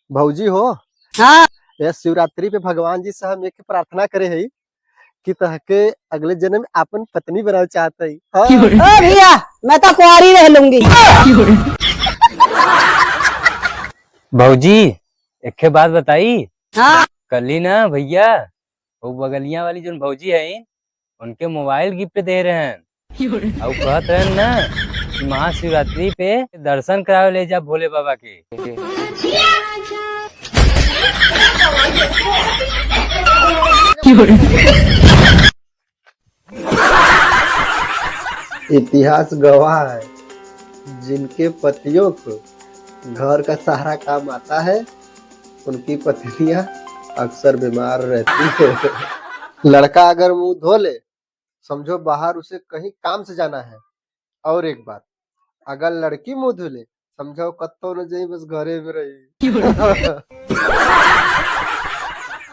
भौजी हो। हाँ। ये शिवरात्रि पे भगवान जी से हम एक प्रार्थना करे है कि तहके अगले जन्म में अपन पत्नी बनाना चाहते है। हाँ। ओ भैया, मैं तो कुंवारी रह लूंगी। भौजी एक बात बताई। हाँ। कल ही ना भैया वो बगलिया वाली जो भौजी है उनके मोबाइल गिफ्ट दे रहे हैं और कहत रहे ना कि महाशिवरात्रि पे दर्शन करावे ले जा भोले बाबा के। इतिहास गवाह है, जिनके पतियों को घर का सारा काम आता है उनकी पत्नियां अक्सर बीमार रहती है। लड़का अगर मुंह धो ले समझो बाहर उसे कहीं काम से जाना है, और एक बात अगर लड़की मुंह धो ले समझो कत्तो न जाई बस घरे में रही।